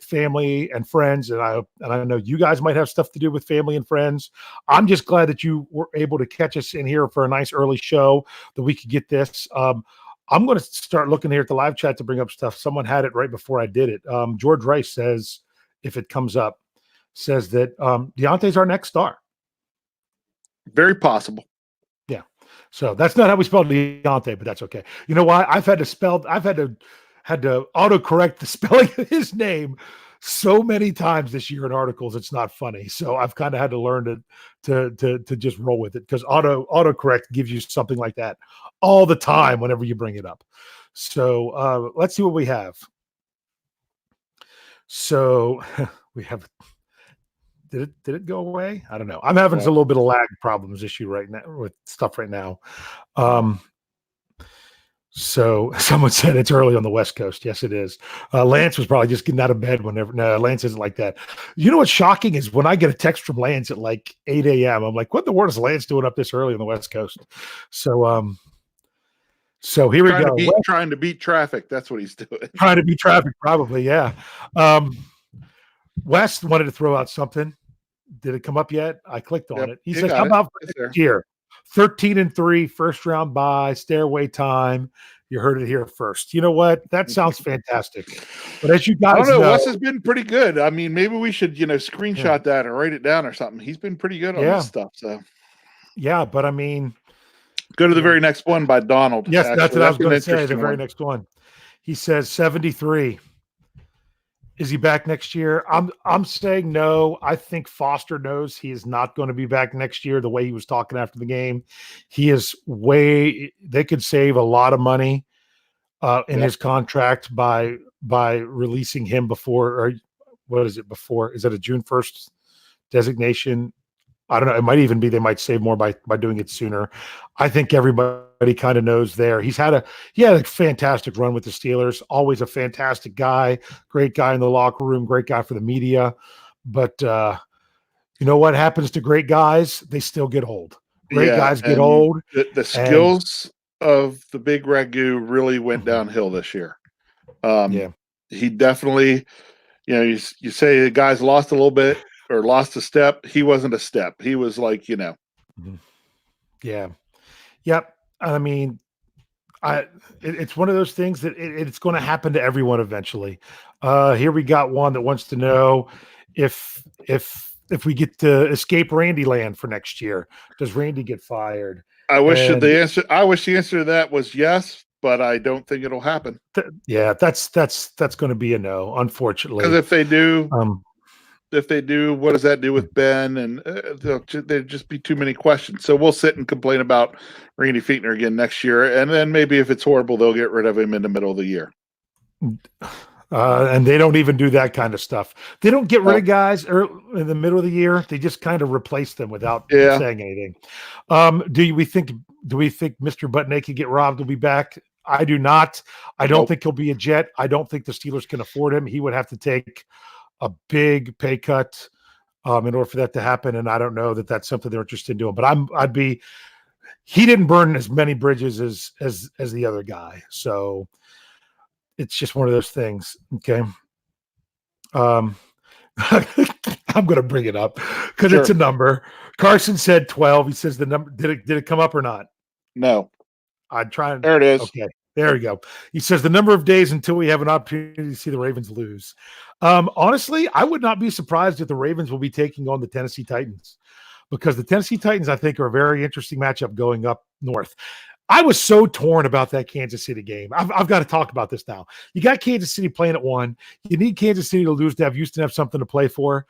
family and friends, and I know you guys might have stuff to do with family and friends. I'm just glad that you were able to catch us in here for a nice early show that we could get this. I'm going to start looking here at the live chat to bring up stuff. Someone had it right before I did it. George Rice says, if it comes up, says that Deontay's our next star. Very possible. Yeah. So that's not how we spelled Deontay, but that's okay. You know why? I've had to autocorrect the spelling of his name so many times this year in articles. It's not funny. So I've kind of had to learn to just roll with it, because autocorrect gives you something like that all the time whenever you bring it up. So let's see what we have. So we have. Did it go away? I don't know. I'm having a little bit of lag problems issue right now with stuff right now. So someone said it's early on the West Coast. Yes, it is. Lance was probably just getting out of bed whenever. No, Lance isn't like that. You know what's shocking is when I get a text from Lance at like 8 a.m., I'm like, what in the world is Lance doing up this early on the West Coast? So here we go. Trying to beat traffic. That's what he's doing. Trying to beat traffic, probably. Yeah. West wanted to throw out something. Did it come up yet? I clicked on it. He said, how about next year? 13-3, first round bye, stairway time. You heard it here first. You know what? That sounds fantastic. But as you guys know, Wes has been pretty good. I mean, maybe we should, screenshot that and write it down or something. He's been pretty good on this stuff. So yeah, but I mean, go to the very next one by Donald. Yes, that's what I was going to say. The very next one. He says 73. Is he back next year? I'm saying no. I think Foster knows he is not going to be back next year. The way he was talking after the game, they could save a lot of money in his contract by releasing him before, or what is it before? Is it a June 1st designation? I don't know. It might even be they might save more by doing it sooner. I think everybody kind of knows there. He had a fantastic run with the Steelers. Always a fantastic guy, great guy in the locker room, great guy for the media. But you know what happens to great guys? They still get old. Great guys get old. The skills of the big Ragu really went downhill this year. He definitely, you say the guys lost a little bit or lost a step. He wasn't a step. He was like, Yeah. Yep. I mean, it's one of those things that it's going to happen to everyone eventually. Here we got one that wants to know if we get to escape Randy land for next year, does Randy get fired? I wish the answer to that was yes, but I don't think it'll happen. That's going to be a no, unfortunately. Because if they do, what does that do with Ben? And there'd just be too many questions. So we'll sit and complain about Randy Fichtner again next year. And then maybe if it's horrible, they'll get rid of him in the middle of the year. And they don't even do that kind of stuff. They don't get rid of guys in the middle of the year. They just kind of replace them without saying anything. Do we think Mr. Button could get robbed will be back? I do not. I don't think he'll be a Jet. I don't think the Steelers can afford him. He would have to take a big pay cut in order for that to happen. And I don't know that that's something they're interested in doing, but he didn't burn as many bridges as the other guy. So it's just one of those things. Okay. I'm going to bring it up because it's a number. Carson said 12. He says the number, did it come up or not? No. I'd try and there it is. Okay. There we go. He says the number of days until we have an opportunity to see the Ravens lose. Honestly, I would not be surprised if the Ravens will be taking on the Tennessee Titans, because the Tennessee Titans, I think, are a very interesting matchup going up north. I was so torn about that Kansas City game. I've got to talk about this now. You got Kansas City playing at 1. You need Kansas City to lose to have Houston have something to play for.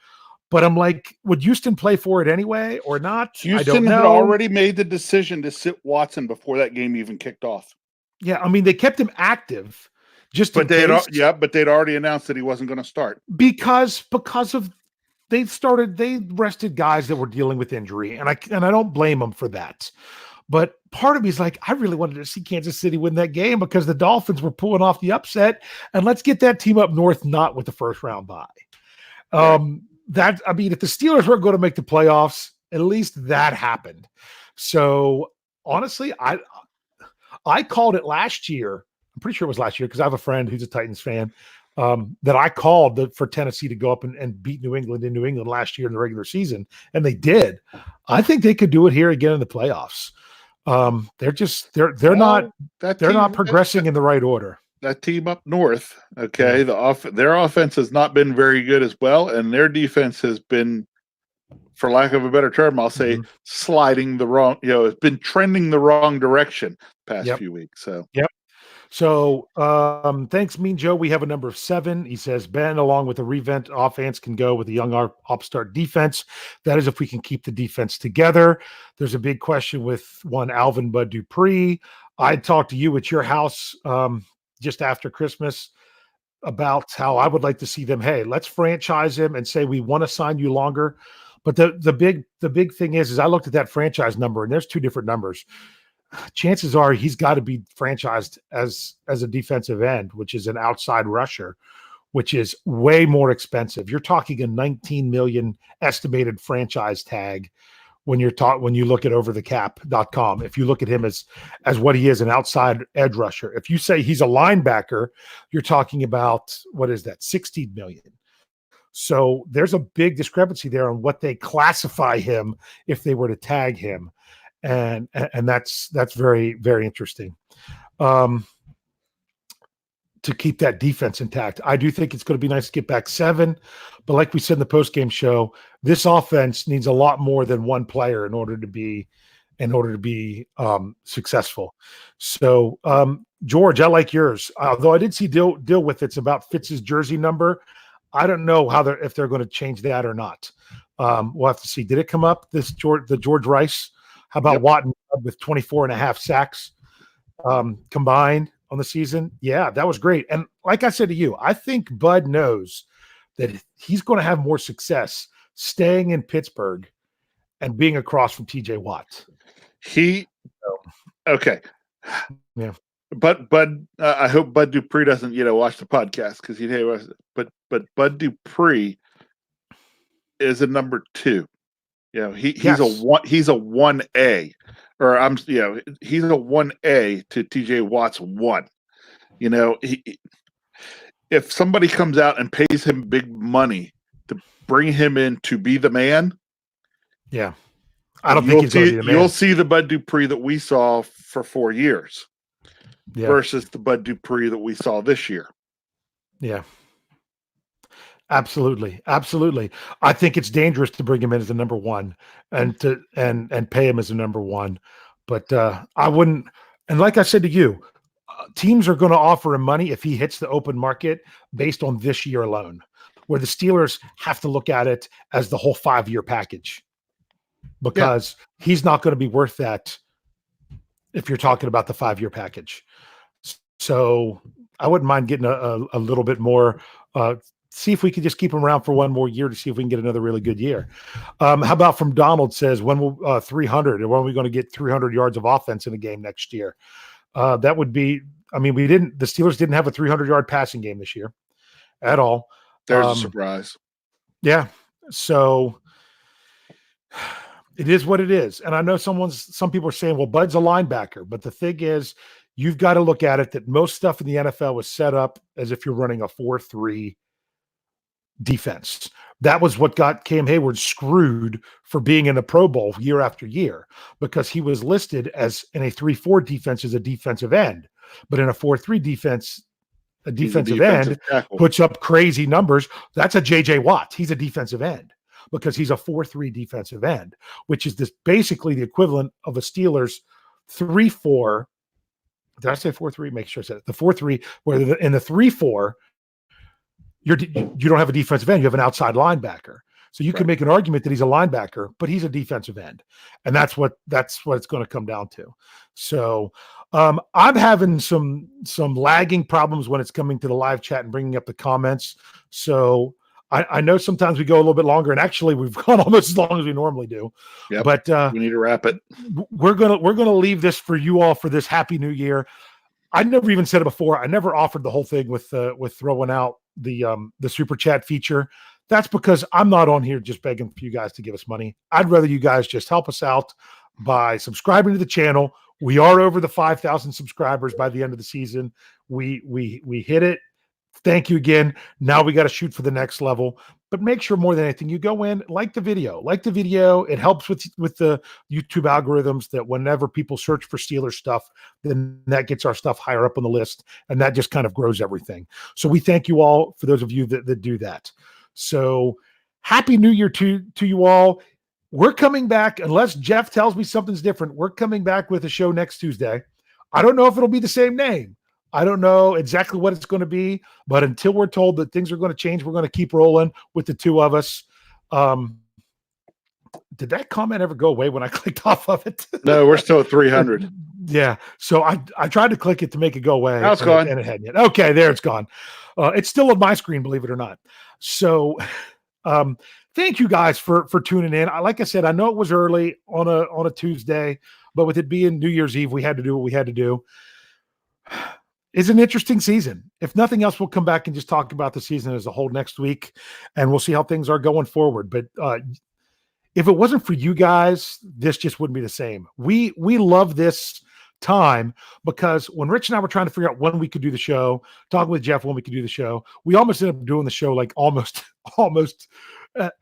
But I'm like, would Houston play for it anyway or not? Houston had already made the decision to sit Watson before that game even kicked off. Yeah, I mean, they kept him active just but they'd already announced that he wasn't going to start because of they rested guys that were dealing with injury, and I don't blame them for that. But part of me is like, I really wanted to see Kansas City win that game because the Dolphins were pulling off the upset, and let's get that team up north not with the first round bye. If the Steelers weren't going to make the playoffs, At least that happened. So honestly, I called it last year. I'm pretty sure it was last year because I have a friend who's a Titans fan that I called for Tennessee to go up and beat New England in New England last year in the regular season, and they did. I think they could do it here again in the playoffs. They're not progressing in the right order. That team up north, okay, their offense has not been very good as well, and their defense has been, for lack of a better term, I'll say, sliding the wrong. It's been trending the wrong direction past few weeks. So So thanks, Mean Joe. We have a number of 7. He says Ben, along with the revamp offense, can go with the young upstart defense. That is if we can keep the defense together. There's a big question with one Alvin Bud Dupree. I talked to you at your house just after Christmas about how I would like to see them. Hey, let's franchise him and say we want to sign you longer. But the big thing is I looked at that franchise number, and there's 2 different numbers. Chances are he's got to be franchised as a defensive end, which is an outside rusher, which is way more expensive. You're talking a $19 million estimated franchise tag when you look at overthecap.com. If you look at him as what he is, an outside edge rusher. If you say he's a linebacker, you're talking about, what is that, $16 million. So there's a big discrepancy there on what they classify him if they were to tag him. And that's very, very interesting to keep that defense intact. I do think it's going to be nice to get back 7, but like we said in the post-game show, this offense needs a lot more than one player in order to be successful. So George, I like yours. Although I did see deal with it's about Fitz's jersey number. I don't know if they're going to change that or not. We'll have to see. Did it come up, the George Rice? How about Watton with 24.5 sacks combined on the season? Yeah, that was great. And like I said to you, I think Bud knows that he's going to have more success staying in Pittsburgh and being across from TJ Watt. Okay. Yeah. But Bud, I hope Bud Dupree doesn't, watch the podcast because but Bud Dupree is a number 2. He's a 1A, or he's a 1A to TJ Watt's 1. If somebody comes out and pays him big money to bring him in to be the man, I don't think he's going to be the man. You'll see the Bud Dupree that we saw for 4 years versus the Bud Dupree that we saw this year. Yeah. Absolutely. I think it's dangerous to bring him in as a number 1 and pay him as a number 1. But I wouldn't. And like I said to you, teams are going to offer him money if he hits the open market based on this year alone, where the Steelers have to look at it as the whole 5-year package because he's not going to be worth that if you're talking about the 5-year package. So I wouldn't mind getting a little bit more. See if we could just keep him around for one more year to see if we can get another really good year. How about from Donald says, when will 300 and when are we going to get 300 yards of offense in a game next year? That would be, the Steelers didn't have a 300-yard passing game this year at all. There's a surprise. Yeah. So it is what it is. And I know some people are saying, well, Bud's a linebacker, but the thing is, you've got to look at it that most stuff in the NFL was set up as if you're running a 4-3 defense. That was what got Cam Hayward screwed for being in the Pro Bowl year after year, because he was listed as in a 3-4 defense as a defensive end, but in a 4-3 defense, a defensive end tackle puts up crazy numbers. That's a JJ Watt. He's a defensive end because he's a 4-3 defensive end, which is this basically the equivalent of a Steelers 3-4. Did I say 4-3? Make sure I said it. The 4-3, where in the 3-4, you don't have a defensive end, you have an outside linebacker. So you can make an argument that he's a linebacker, but he's a defensive end. And that's what it's going to come down to. So I'm having some lagging problems when it's coming to the live chat and bringing up the comments. So I know sometimes we go a little bit longer, and actually we've gone almost as long as we normally do. Yep, but we need to wrap it. We're gonna leave this for you all for this Happy New Year. I never even said it before. I never offered the whole thing with throwing out the super chat feature. That's because I'm not on here just begging for you guys to give us money. I'd rather you guys just help us out by subscribing to the channel. We are over the 5,000 subscribers by the end of the season. We hit it. Thank you again. Now we got to shoot for the next level. But make sure more than anything, you go in, like the video. Like the video. It helps with the YouTube algorithms that whenever people search for Steelers stuff, then that gets our stuff higher up on the list. And that just kind of grows everything. So we thank you all for those of you that do that. So happy New Year to you all. We're coming back, unless Jeff tells me something's different. We're coming back with a show next Tuesday. I don't know if it'll be the same name. I don't know exactly what it's going to be, but until we're told that things are going to change, we're going to keep rolling with the two of us. Did that comment ever go away when I clicked off of it? No, we're still at 300. Yeah. So I tried to click it to make it go away. Now it's gone. And it hadn't yet. Okay, there it's gone. It's still on my screen, believe it or not. So thank you guys for tuning in. Like I said, I know it was early on a Tuesday, but with it being New Year's Eve, we had to do what we had to do. It's an interesting season. If nothing else, we'll come back and just talk about the season as a whole next week, and we'll see how things are going forward. But if it wasn't for you guys, this just wouldn't be the same. We love this time because when Rich and I were trying to figure out when we could do the show, talking with Jeff when we could do the show, we almost ended up doing the show like almost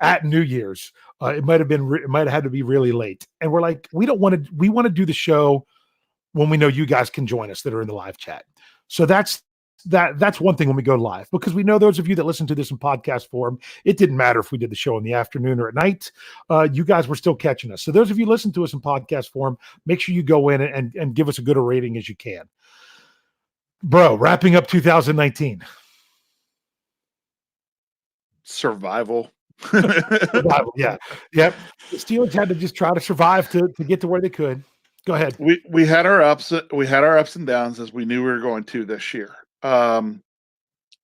at New Year's. It might have had to be really late, and we're like, we want to do the show when we know you guys can join us that are in the live chat. So that's one thing when we go live, because we know those of you that listen to this in podcast form, it didn't matter if we did the show in the afternoon or at night. You guys were still catching us. So those of you listen to us in podcast form, make sure you go in and give us as good a rating as you can. Bro, wrapping up 2019. Survival. Survival, yeah. Yep. The Steelers had to just try to survive to get to where they could. Go ahead. We had our ups and downs as we knew we were going to this year. I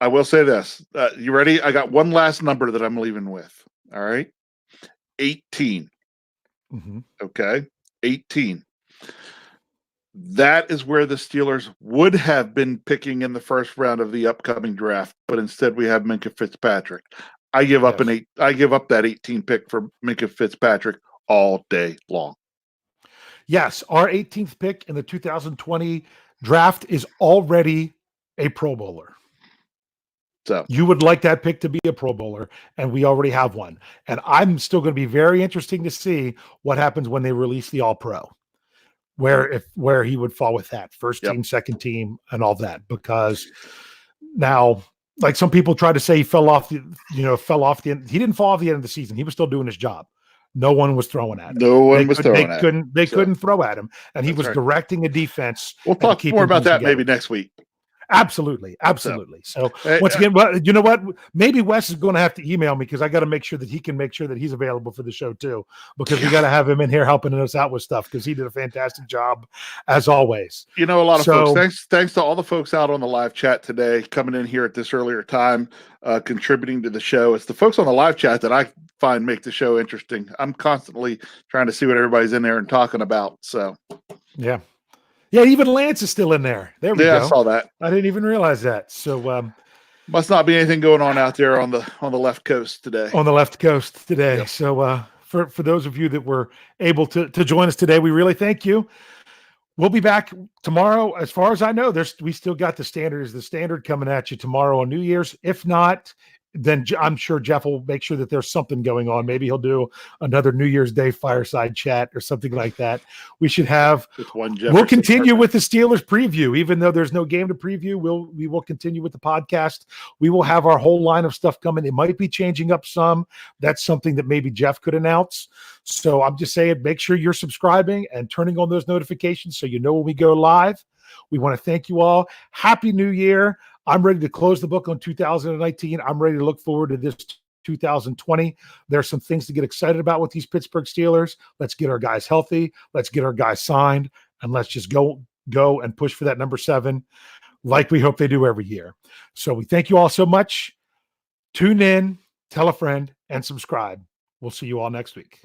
will say this. You ready? I got one last number that I'm leaving with. All right. 18. Mm-hmm. Okay. 18. That is where the Steelers would have been picking in the first round of the upcoming draft, but instead we have Minkah Fitzpatrick. I give up that 18 pick for Minkah Fitzpatrick all day long. Yes, our 18th pick in the 2020 draft is already a Pro Bowler. So you would like that pick to be a Pro Bowler, and we already have one. And I'm still going to be very interesting to see what happens when they release the All-Pro, where he would fall with that first team, second team, and all that. Because now, like some people try to say, he fell off the end. He didn't fall off the end of the season. He was still doing his job. No one was throwing at him. They couldn't throw at him, and he was directing a defense. We'll talk more about that maybe next week. Absolutely. So once again, you know what? Maybe Wes is going to have to email me because I got to make sure that he can make sure that he's available for the show too, because we got to have him in here helping us out with stuff because he did a fantastic job as always. You know, a lot of folks. Thanks to all the folks out on the live chat today, coming in here at this earlier time, contributing to the show. It's the folks on the live chat that I find make the show interesting. I'm constantly trying to see what everybody's in there and talking about. So, yeah. Yeah, even Lance is still in there. There we go. I saw that. I didn't even realize that. So must not be anything going on out there on the left coast today. On the left coast today. Yep. So for those of you that were able to join us today, we really thank you. We'll be back tomorrow. As far as I know, we still got the standard coming at you tomorrow on New Year's. If not, then I'm sure Jeff will make sure that there's something going on. Maybe he'll do another New Year's Day fireside chat or something like that. We should have. We'll continue with the Steelers preview, even though there's no game to preview. We will continue with the podcast. We will have our whole line of stuff coming. It might be changing up some. That's something that maybe Jeff could announce. So I'm just saying, make sure you're subscribing and turning on those notifications so you know when we go live. We want to thank you all. Happy New Year. I'm ready to close the book on 2019. I'm ready to look forward to this 2020. There's some things to get excited about with these Pittsburgh Steelers. Let's get our guys healthy. Let's get our guys signed. And let's just go and push for that number 7 like we hope they do every year. So we thank you all so much. Tune in, tell a friend, and subscribe. We'll see you all next week.